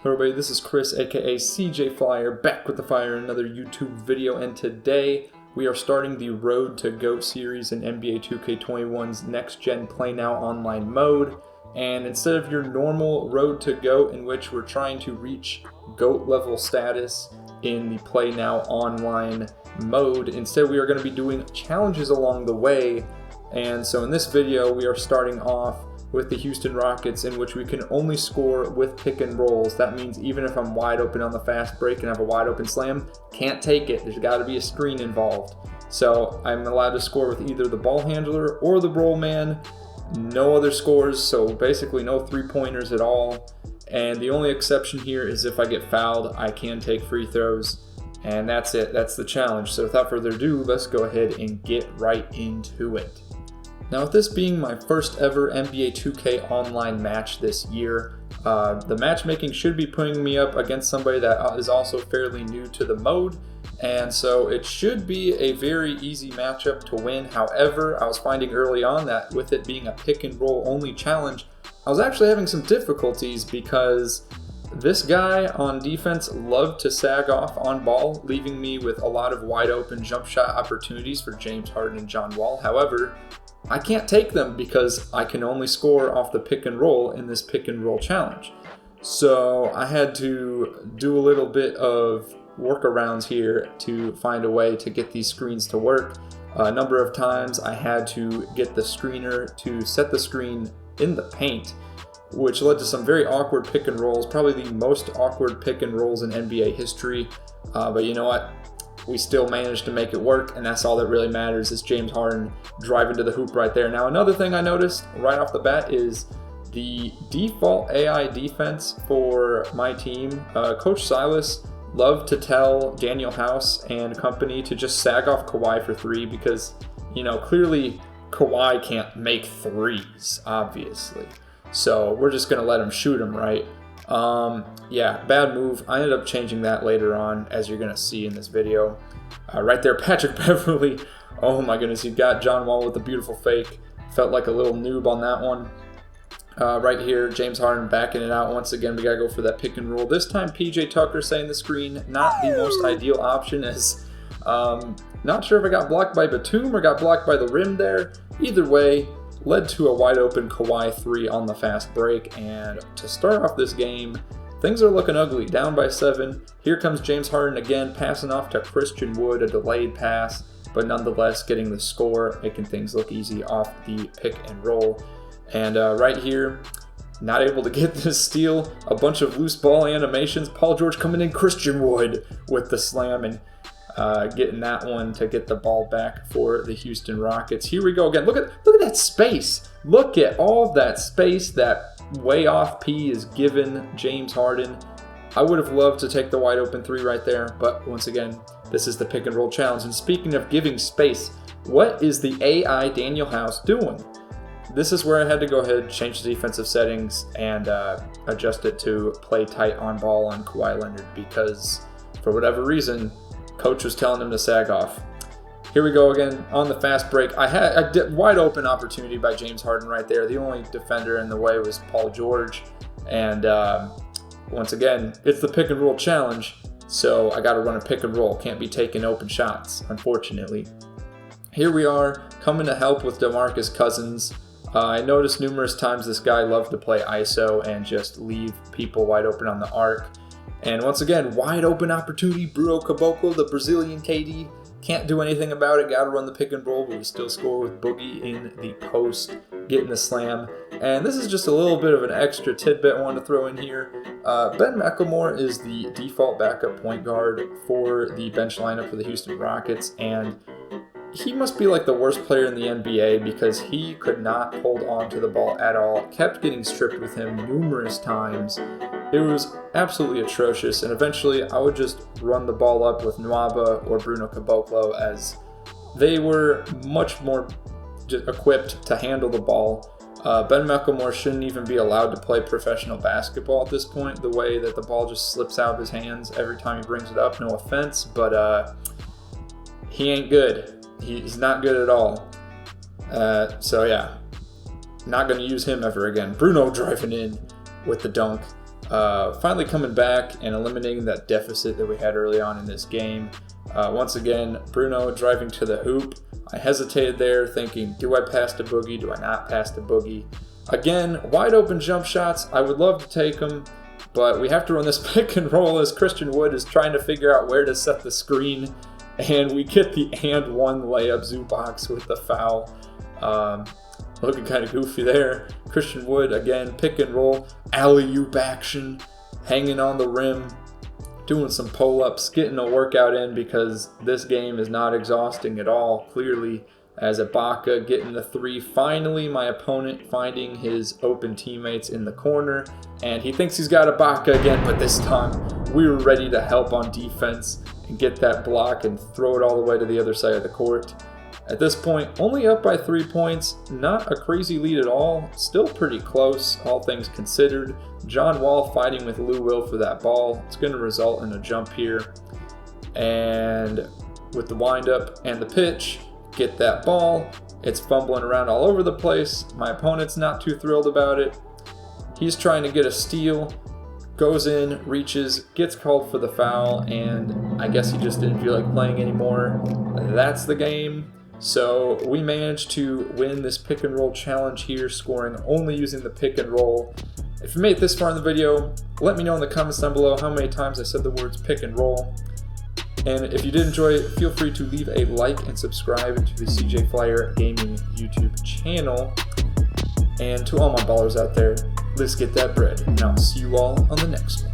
Hello everybody, this is Chris aka CJ Flyer, back with the fire in another YouTube video, and today we are starting the Road to GOAT series in NBA 2K21's Next Gen Play Now online mode. And instead of your normal Road to GOAT in which we're trying to reach GOAT level status in the Play Now online mode, instead we are going to be doing challenges along the way. And so in this video we are starting off with the Houston Rockets, in which we can only score with pick and rolls. That means even if I'm wide open on the fast break and have a wide open slam, can't take it. There's got to be a screen involved. So I'm allowed to score with either the ball handler or the roll man. No other scores, so basically no three-pointers at all. And the only exception here is if I get fouled, I can take free throws. And that's it. That's the challenge. So without further ado, let's go ahead and get right into it. Now, with this being my first ever NBA 2K online match this year, the matchmaking should be putting me up against somebody that is also fairly new to the mode, and so it should be a very easy matchup to win. However, I was finding early on that with it being a pick and roll only challenge, I was actually having some difficulties because this guy on defense loved to sag off on ball, leaving me with a lot of wide open jump shot opportunities for James Harden and John Wall. However, I can't take them because I can only score off the pick and roll in this pick and roll challenge. So I had to do a little bit of workarounds here to find a way to get these screens to work. A number of times I had to get the screener to set the screen in the paint, which led to some very awkward pick and rolls, probably the most awkward pick and rolls in NBA history. But you know what? We still managed to make it work, and that's all that really matters, is James Harden driving to the hoop right there. Now, another thing I noticed right off the bat is the default AI defense for my team. Coach Silas loved to tell Daniel House and company to just sag off Kawhi for three because, you know, clearly Kawhi can't make threes, obviously. So we're just going to let him shoot him, right? Yeah, bad move. I ended up changing that later on, as you're going to see in this video. Right there, Patrick Beverly. Oh my goodness, he got John Wall with a beautiful fake. Felt like a little noob on that one. Right here, James Harden backing it out. Once again, we got to go for that pick and roll. This time, PJ Tucker setting the screen. Not the most ideal option, as not sure if I got blocked by Batum or got blocked by the rim there. Either way, led to a wide open Kawhi 3 on the fast break. And to start off this game, things are looking ugly, down by 7. Here comes James Harden again, passing off to Christian Wood, a delayed pass, but nonetheless getting the score, making things look easy off the pick and roll. And right here, not able to get this steal, a bunch of loose ball animations. Paul George coming in, Christian Wood with the slam, and getting that one to get the ball back for the Houston Rockets. Here we go again. Look at that space. Look at all that space that way off P is given James Harden. I would have loved to take the wide open 3 right there, but once again, this is the pick and roll challenge. And speaking of giving space, what is the AI Daniel House doing? This is where I had to go ahead, change the defensive settings, and adjust it to play tight on ball on Kawhi Leonard, because for whatever reason, coach was telling him to sag off. Here we go again on the fast break. I had a wide open opportunity by James Harden right there. The only defender in the way was Paul George. And once again, it's the pick and roll challenge, so I got to run a pick and roll. Can't be taking open shots, unfortunately. Here we are, coming to help with DeMarcus Cousins. I noticed numerous times this guy loved to play ISO and just leave people wide open on the arc. And once again, wide open opportunity. Bruno Caboclo, the Brazilian KD, can't do anything about it. Got to run the pick and roll, but we still score with Boogie in the post, getting the slam. And this is just a little bit of an extra tidbit I wanted to throw in here. Ben McLemore is the default backup point guard for the bench lineup for the Houston Rockets, and he must be like the worst player in the NBA because he could not hold on to the ball at all. Kept getting stripped with him numerous times. It was absolutely atrocious, and eventually I would just run the ball up with Nwaba or Bruno Caboclo, as they were much more equipped to handle the ball. Ben McLemore shouldn't even be allowed to play professional basketball at this point, the way that the ball just slips out of his hands every time he brings it up. No offense, but he ain't good. He's not good at all. So yeah, not going to use him ever again. Bruno driving in with the dunk. Finally coming back and eliminating that deficit that we had early on in this game. Once again, Bruno driving to the hoop. I hesitated there thinking, do I pass to Boogie? Do I not pass to Boogie? Again, wide open jump shots. I would love to take them, but we have to run this pick and roll as Christian Wood is trying to figure out where to set the screen. And we get the and one layup Zubac with the foul. Looking kind of goofy there. Christian Wood, again, pick and roll, alley-oop action, hanging on the rim, doing some pull-ups, getting a workout in because this game is not exhausting at all, clearly, as Ibaka getting the three. Finally, my opponent finding his open teammates in the corner, and he thinks he's got Ibaka again, but this time we were ready to help on defense and get that block and throw it all the way to the other side of the court. At this point, only up by 3 points, not a crazy lead at all, still pretty close, all things considered. John Wall fighting with Lou Will for that ball. It's going to result in a jump here. And with the windup and the pitch, get that ball. It's fumbling around all over the place. My opponent's not too thrilled about it. He's trying to get a steal, goes in, reaches, gets called for the foul, and I guess he just didn't feel like playing anymore. That's the game. So we managed to win this pick and roll challenge here, scoring only using the pick and roll. If you made it this far in the video, let me know in the comments down below how many times I said the words pick and roll. And if you did enjoy it, feel free to leave a like and subscribe to the CJ Flyer Gaming YouTube channel. And to all my ballers out there, let's get that bread. And I'll see you all on the next one.